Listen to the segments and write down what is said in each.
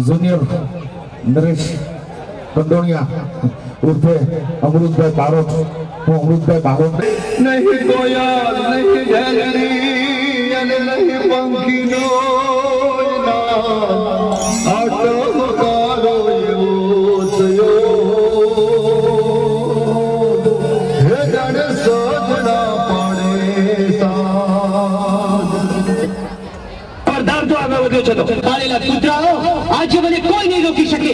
Junior Naresh કંડોણિયા ઉર્ફે અમૃતભાઈ બારોટ, હું અમૃતભાઈ બારોટ. નહીં કોયલ નહીં ઝેલડી અને નહીં પંખીનો આટો કારો એવો થયો હે જાણે સજના પાડે સાજ. પરદાર જો આગળ વધ્યો છે તો પાળેલા કૂતરાઓ આજે મને કોઈ નહીં રોકી શકે.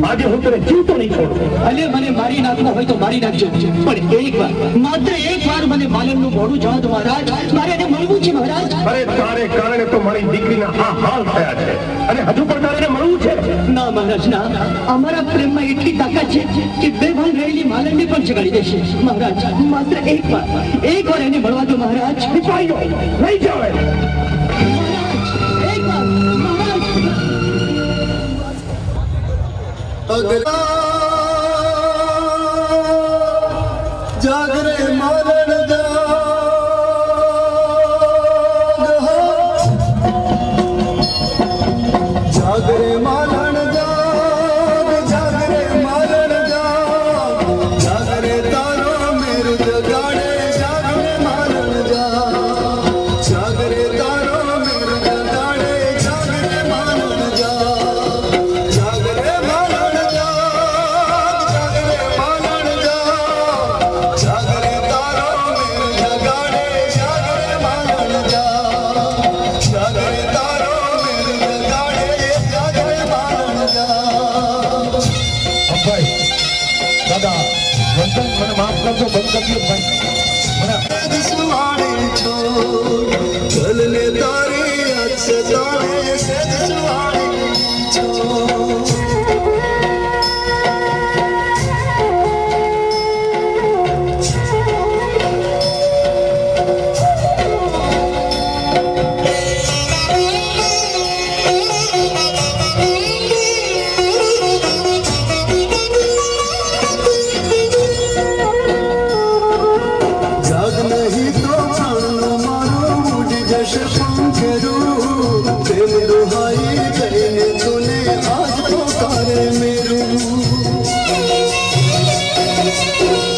આજે હું તને જીવતો નહીં છોડું. ભલે મને મારી નાખવો હોય તો મારી નાખજો, પણ એકવાર માત્ર એકવાર મને માલનનું મોઢું જવા દો મહારાજ. મારે એને મળવું છે મહારાજ. અરે તારે કારણે તો મારી દીકરીના આ હાલ થયા છે અને હજુ પણ તારે એને મળવું છે? ના મહારાજ ના, અમારા પ્રેમમાં એટલી તાકાત છે કે બેભાન રહેલી માલનને પણ જગાડી દેશે મહારાજ. માત્ર એકવાર એને મળવા દો મહારાજ. લઈ જાઓ એકવાર મહારાજ. જાગરે મારણ જાગરે મારણ જાગરે મારણ જાગરે તારો મેરુ જગાડે જાગરે મારણ જાગરે તારો મેરુ જગાડે જાગરે મારણ જાગરે મારણ જાગરે મારણ જાગરે તારો મેરુ જગાડે જાગરે મારણ જાગરે તારો મેરુ જગાડે જાગરે મારણ ભાઈ દાદા વંદન મને માફ કરજો, બંધ કરી દો ભાઈ. મને સુવાણી છો ચલને તારી અક્ષતાને સેજ સુવાણી છો. જાગ નહીં તો છાણનો મારો ઉડી જશે પંખેરું. પ્રેમ દુહાઈ જઈને તુને આજ પોકારે મેરું.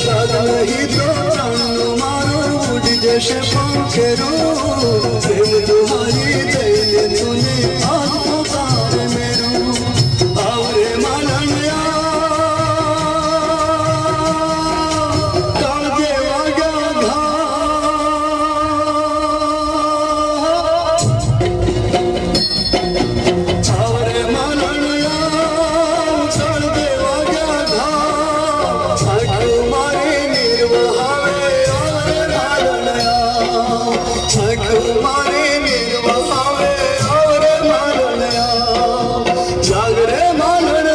જાગ નહીં તો છાણનો મારો ઉડી જશે પંખેરું. પ્રેમ દુહાઈ જઈને તુને આજ પોકારે મેરું. આવરે માલણિયા કાળજે વાગ્યા ઘા. આવરે માલણિયા કાળજે વાગ્યા ઘા. આંખો મારી નિર્વહાવે આવરે માલણિયા. આંખો મારી નિર્વહાવે આવરે માલણિયા. જાગરે માલણ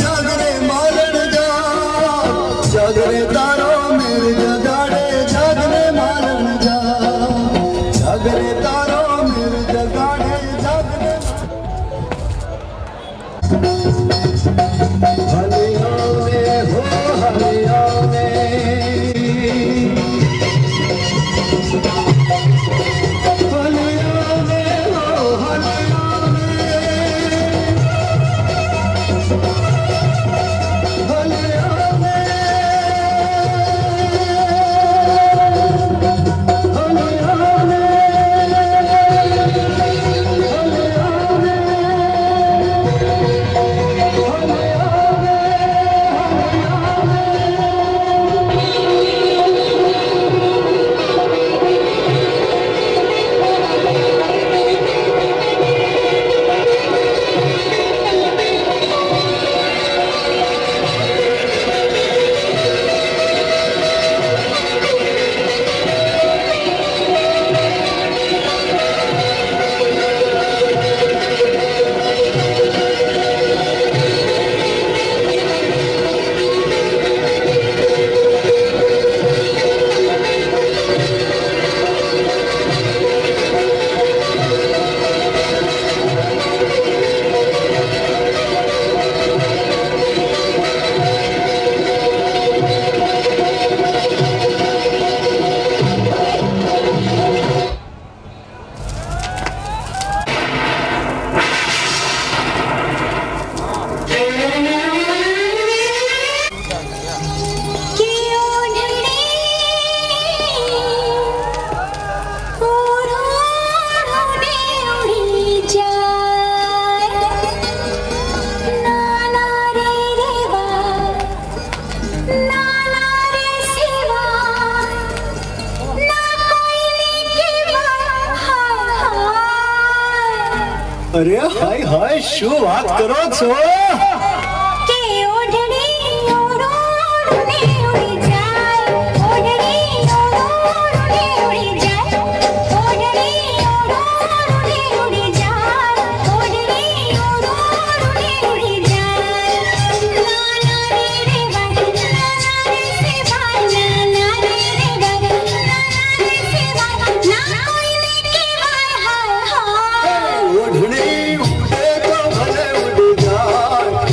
જાગરે માલણ જાગરે તારો મેર જગાડે જાગરે માલણ જાગરે તારો મેર જગાડે જાગરે. હલિયાને હો હલિયાને હલિયાને અરે હાય હાય શું વાત કરો છો કે ઓઢણી ઓઢોડને ઉડી જાય ઓઢણી ઓઢોડને ઉડી જાય ઓઢણી ઓઢોડને ઉડી જાય ઓઢણી ઓઢોડને ઉડી જાય ના ના રે રે વાય ના ના રે સે વાય ના ના રે રે વાય ના ના રે સે વાય ના કોઈને કહેવાય હાય હાય ઓઢણી ઉડે તો ભલે ઉડી જાય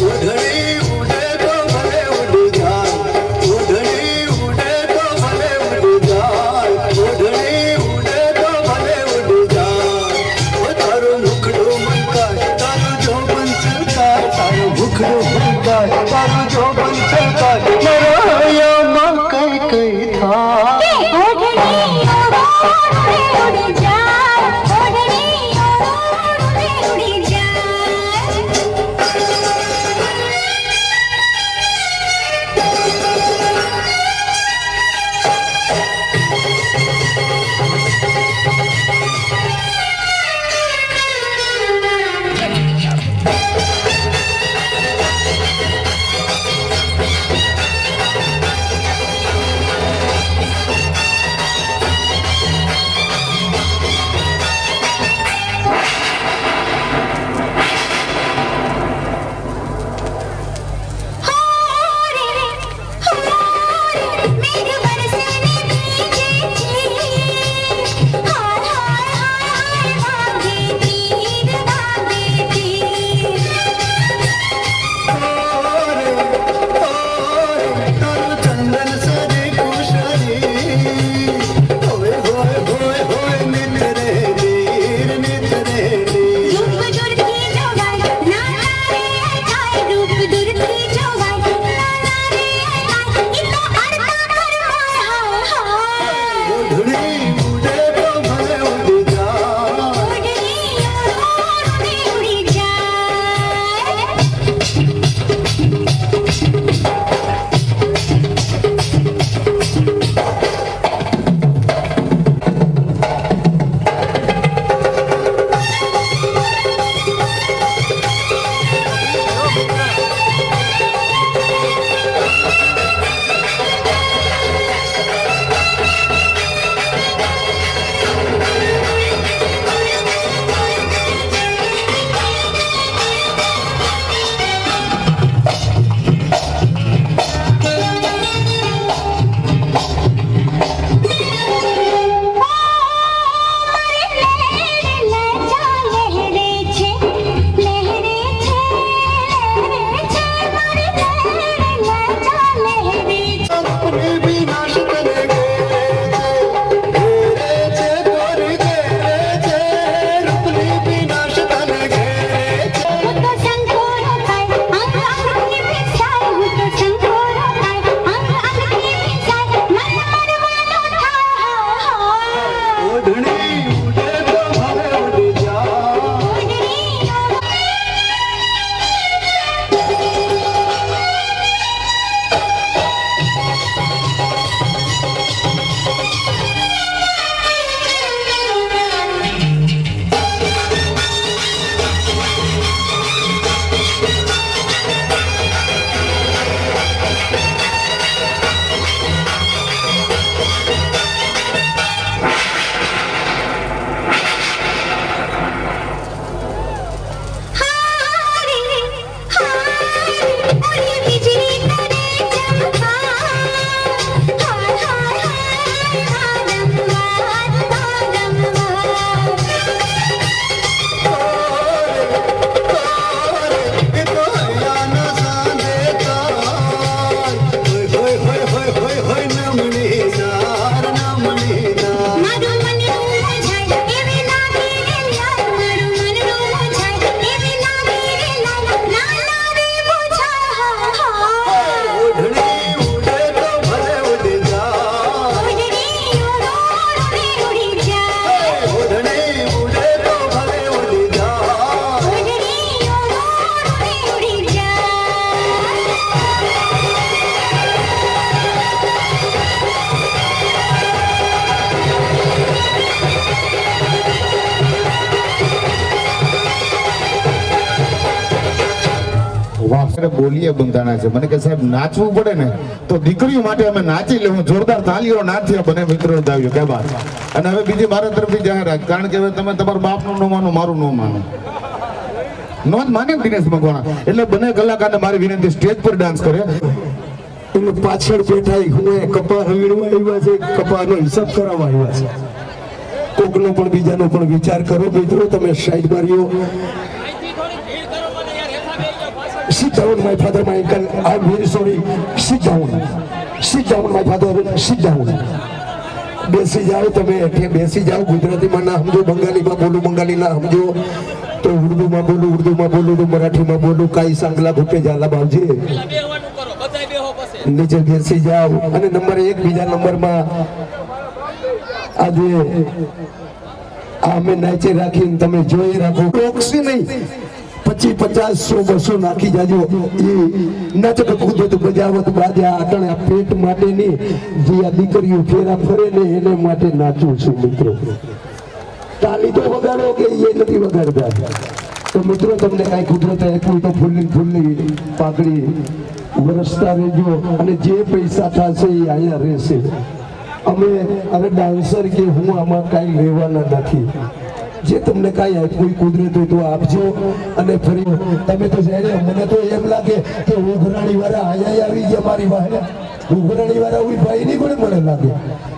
બોલીએ બંધાણા છે મને કે સાહેબ નાચવું પડે ને તો દીકરીઓ માટે અમે નાચી લેવું જોરદાર તાલીઓ નાચીએ બને મિત્રો દાવ્યો કે બાત અને હવે બીજી મારા તરફથી જાહેરાત કારણ કે હવે તમે તમારા બાપનું ન માનો મારું ન માનો નો જ માને દિનેશ મકવાણા એટલે બંને કલાકારને મારી વિનંતી સ્ટેજ પર ડાન્સ કરે એની પાછળ બેઠા હું કપા વીણવા આવ્યા છે કપાનો હિસાબ કરાવવા આવ્યા છે કોકનો પણ બીજાનો પણ વિચાર કરો મિત્રો તમે સાઈડ માર્યો Sit down, my father, my uncle. I'm very sorry. Sit down. Sit down, my father. Sit down. બેસી જાઓ તમે એટલે બેસી જાઓ ગુજરાતીમાં ના સમજો બંગાળીમાં બોલું બંગાળીમાં સમજો તો ઉર્દુમાં બોલું તો મરાઠીમાં બોલું કાઈ સાંગલા ઘૂટે ઝાલા બાવજી નીચે બેસી જાઓ અને નંબર 1 બીજા નંબરમાં આજે અમે નાચે રાખીને તમે જોઈ રાખો રોકશી નહીં 25, 50, 100, 200 નાખી જાજો એ નચક કૂદત બજાવત બાજા આટણે પેટ માટેની જે આ દીકરીઓ ફેરા ફરે ને એને માટે નાચું છું મિત્રો તાલી તો વગાડો કે એ નથી વગાડતા તો મિત્રો તમને કાંઈ કુદરત આપ્યું તો ફૂલની પાકડી વરસતા રહેજો અને જે પૈસા થશે એ અહીંયા રહેશે અમે અરે ડાન્સર કે હું આમાં કાંઈ લેવાના નથી જે તમને કાંઈ આપ્યું કુદરત હોય તો આપજો અને ફરી તમે તો જઈને મને તો એમ લાગે કે ઉઘરાણી વાળા અહીંયા આવી ગયા મારી વાહે ઉઘરાણી વાળા કોઈ ભાઈ નહીં પણ મને લાગે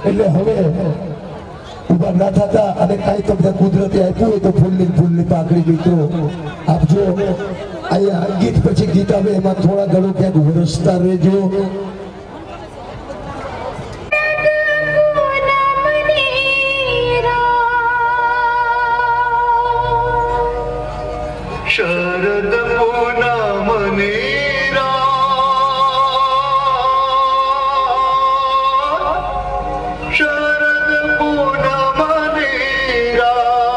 એટલે હવે ઉભા ના થતા અને કાંઈ તમને કુદરતે આપ્યું હોય તો ફૂલની પાકડી મિત્રો આપજો અહીંયા ગીત પછી ગીત આવે એમાં થોડા ઘણું ક્યાંક વરસતા રહેજો शरद पूनमनी रात शरद पूनमनी रात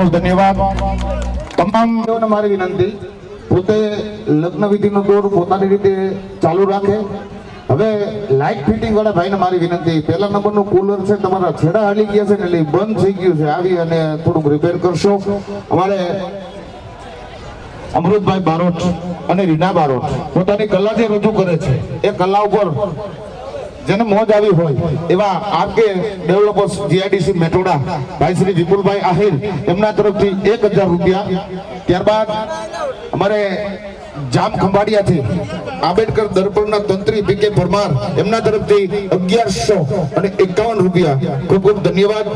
ખૂબ ધન્યવાદ. તમામ લોકોને મારી વિનંતી, પોતે લગ્ન વિધિનો દોર પોતાની રીતે ચાલુ રાખે. હવે લાઇટ ફિટિંગ વાળા ભાઈને મારી વિનંતી, પહેલા નંબરનું કુલર છે તમારા છેડા હાલી ગયા છે ને એટલે ઈ બંધ થઈ ગયું છે, આવી અને થોડુંક રિપેર કરશો. અમારે અમૃતભાઈ બારોટ અને રીના બારોટ પોતાની કલા જે રજૂ કરે છે એ કલા ઉપર જેને મોજ આવી હોય એવા આરકે ડેવલપર્સ જીઆઈડીસી મેટોડા ભાઈ શ્રી વિપુલભાઈ આહિર એમના તરફથી 1000 રૂપિયા. ત્યારબાદ અમારે જામ ખંભાળિયાથી આંબેડકર દર્પણના તંત્રી પીકે પરમાર એમના તરફથી 1151 રૂપિયા. ખૂબ ખૂબ ધન્યવાદ.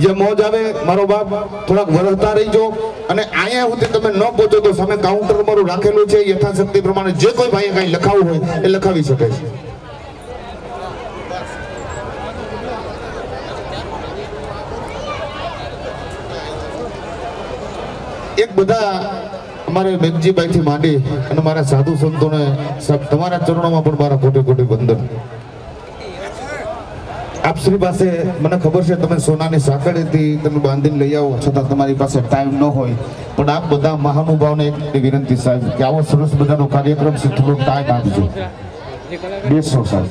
જે મોજ આવે મારો બાપ થોડાક વરસતા રહીજો અને અહીંયા સુધી તમે ન પહોંચો તો સામે કાઉન્ટર મારું રાખેલું છે, યથાશક્તિ પ્રમાણે જે કોઈ ભાઈએ કંઈ લખાવવું હોય એ લખાવી શકે છે. એક બધા અમારે બેનજીભાઈ થી માંડી અને મારા સાધુ સંતોને તમારા ચરણોમાં પણ મારા કોટી કોટી વંદન. આપ શ્રી પાસે મને ખબર છે તમે સોનાની સાંકળેથી તમે બાંધીને લઈ આવો છતાં તમારી પાસે ટાઈમ ન હોય, પણ આપ બધા મહાનુભાવને એક વિનંતી સાહેબ કે આવો સરસ બધાનો કાર્યક્રમ છે, થોડો ટાઈમ આપજો. બેસો સાહેબ.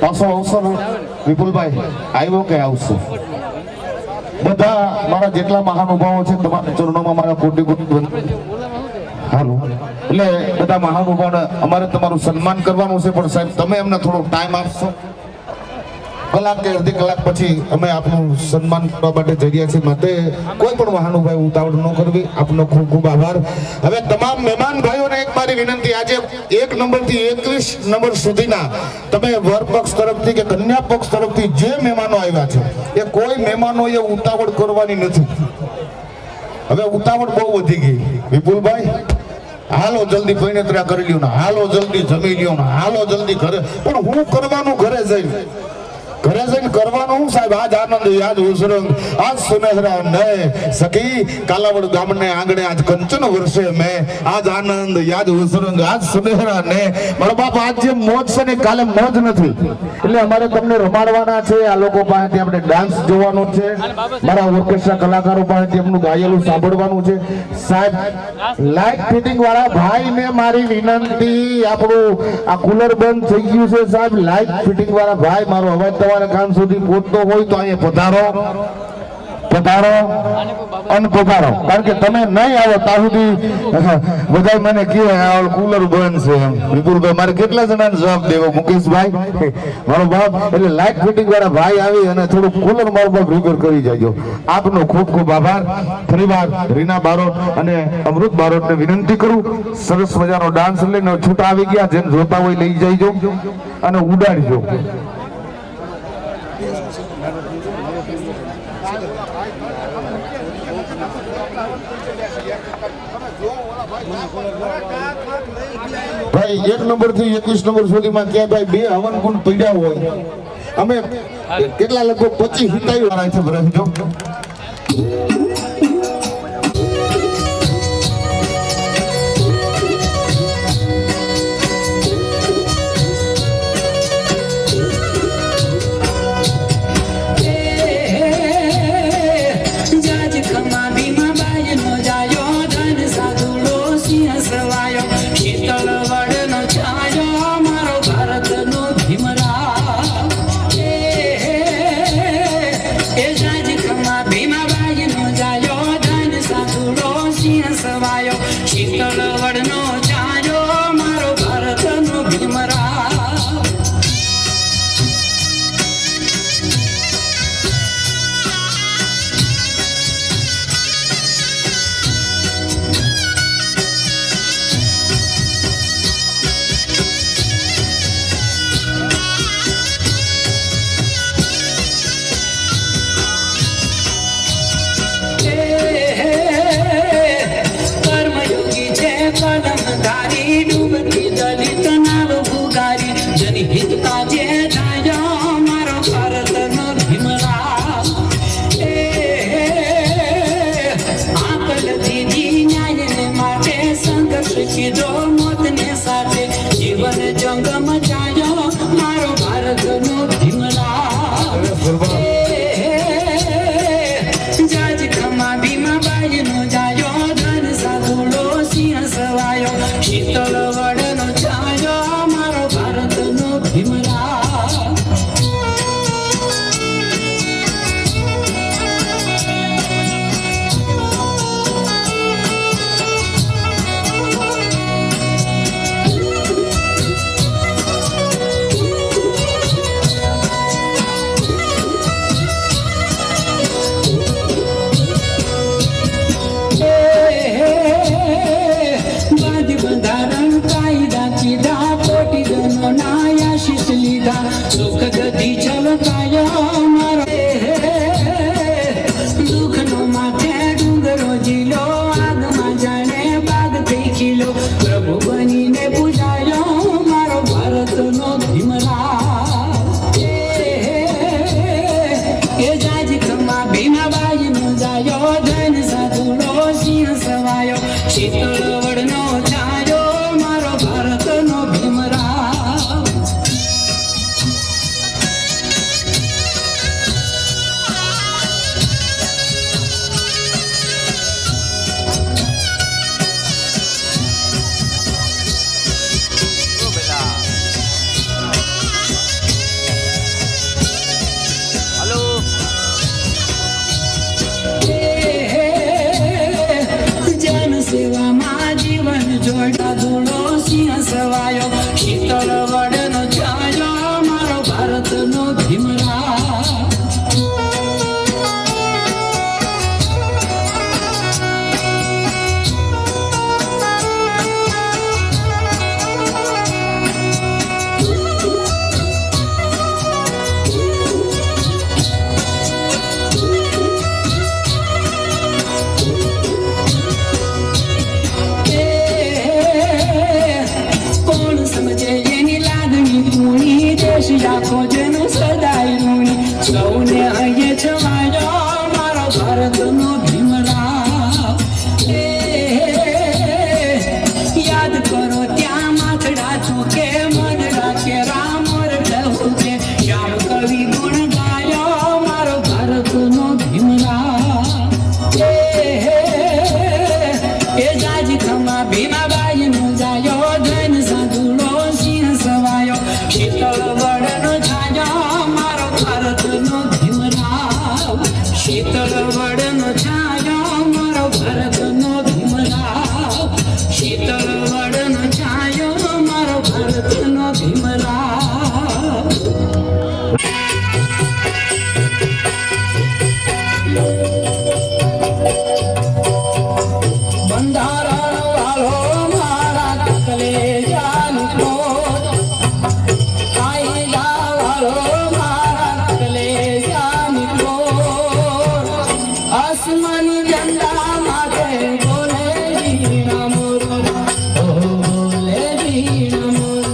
પાછો આવશો ને વિપુલભાઈ? આવ્યો કે આવશે? બધા મારા જેટલા મહાનુભાવો છે તમારા ચરણોમાં મારા કોટી કોટી વંદન. હાલો, એટલે બધા મહાનુભાવોને અમારે તમારું સન્માન કરવાનું છે, પણ સાહેબ તમે એમને થોડો ટાઈમ આપશો. કલાક કે અડધી કલાક પછી અમે આપનું સન્માન કરવા માટે જઈ રહ્યા છીએ. માટે કોઈ પણ મહાનુભાઈ ઉતાવળ ન કરવી. આપનો ખૂબ ખૂબ આભાર. હવે તમામ મહેમાન ભાઈઓને એક મારી વિનંતી, આજે 1 નંબરથી 21 નંબર સુધીના તમે વર પક્ષ તરફથી કે કન્યા પક્ષ તરફથી જે મહેમાનો આવ્યા છે એ કોઈ મહેમાનોએ ઉતાવળ કરવાની નથી. હવે ઉતાવળ બહુ વધી ગઈ. વિપુલભાઈ હાલો જલ્દી પૈણેત્રા કરી લ્યો ને, હાલો જલ્દી જમી લ્યો ને, હાલો જલ્દી ઘરે. પણ હું કરવાનું ઘરે જઈને કરવાનું હું સાહેબ? આજ આનંદ યાદ ઉસરંગ આજ સુનેહરા ને સખી કાલાવડ ગામને આંગણે આજ કંચન વર્ષે મેં આજ આનંદ યાદ ઉસરંગ આજ સુનેહરા ને. મારો બાપ આજ જે મોજ છે ને કાલે મોજ નથી, એટલે અમારે તમને રમાડવાના છે. આ લોકો પાસેથી આપણે ડાન્સ જોવાનો છે, મારા ઓર્કેસ્ટ્રા કલાકારો પાસેથી એમનું ગાયેલું સાંભળવાનું છે. સાહેબ લાઇટ ફિટિંગ વાળા ભાઈને મારી વિનંતી, આપણું આ કુલર બંધ થઈ ગયું છે સાહેબ. લાઇટ ફિટિંગ વાળા ભાઈ મારો અવાજ તમારા કાન સુધી પહોંચતો હોય તો અહીંયા પધારો અને પધારો. કારણ કે તમે નહીં આવો ત્યાં સુધી બધા મને કહે કુલર બંધ છે એમ. વિપુલભાઈ મારે કેટલા જણાને જવાબ દેવો? મુકેશભાઈ મારો બાપ. એટલે લાઇટ ફિટિંગ વાળા ભાઈ આવી અને થોડું કુલર મારો બાપ રિપેર કરી જાજો. આપનો ખૂબ ખૂબ આભાર. ફરીવાર રીના બારોટ અને અમૃત બારોટને વિનંતી કરું, સરસ મજાનો ડાન્સ લઈને છૂટા આવી ગયા, જેમ જોતા હોય લઈ જઈજો અને ઉડાડજો. ભાઈ 1 નંબરથી 21 નંબર સુધીમાં ક્યાં ભાઈ 2 હવન કુંડ પડ્યા હોય. અમે કેટલા લગભગ 25 હિતાઈ વાળા છે ભરાજો. ભીમાબાઈ નો ભરતનો ભીમરાવ. જન સેવામાં જીવન જોડા ધૂળો સિંહ સવાયો શીતળ વડનો છાયો મારો ભારતનો ભીમરાવ. કોણ સમજે એની લાગણી પૂરી દેશ આખો જેનો સદાય ઋણી સૌને અહીંયા છવાયો મારો ભારતનો ભીમરાવ. યાદ કરો ત્યાં માથડા ચૂકે મન રાખે રામ રહું કે શ્યામ કવિ ગુણ ગાયો મારો ભારતનો ભીમરાવ. એ જાજ ખમા ભીમાબાઈ નો જાયો ધન સાધુલો સિંહ સવાયો શીતળ વડનો છાયો મારો ભારતનો ભીમરાવ. શીતળ વડનો છાયો મારો ભારતનો ભીમરાવ. શીતળ વડનો છાયો મારો ભારતનો ભીમરાવ. બંધારણ વાળો મારા કલેજાનો કોટ. આઈ જા વાળો મારા કલેજાનો કોટ. આસમાની ઝંડા માટે બોલે વીણા મોર. બોલે વીણા મોર.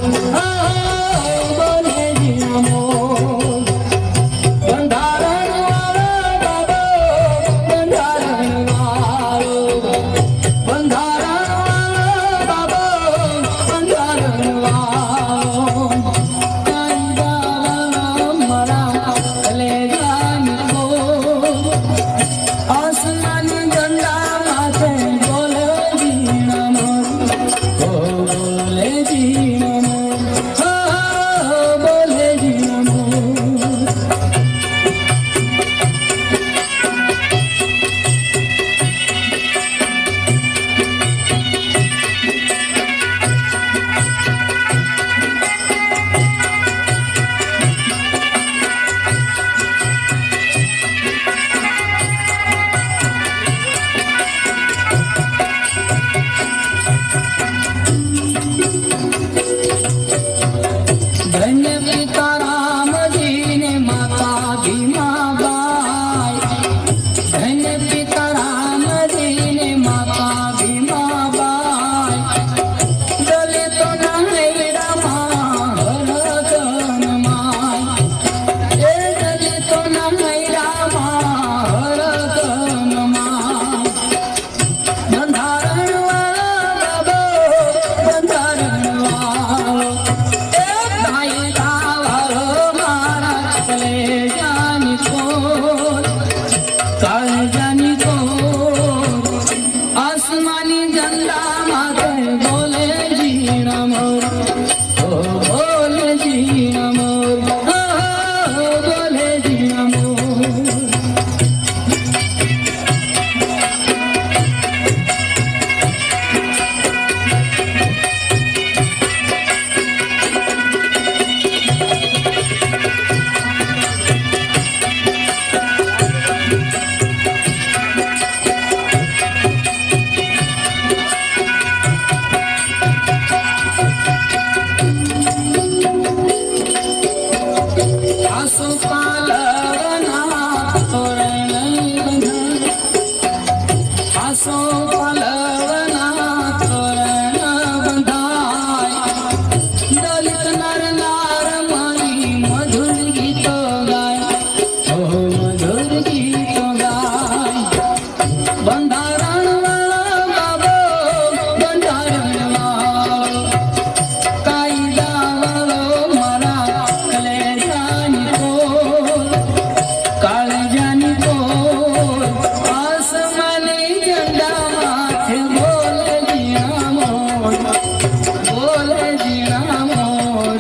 જીણા મોર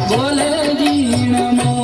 બોલે જીણા મોર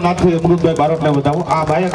નાથું અમૃતભાઈ બારોટને બતાવું આ ભાઈ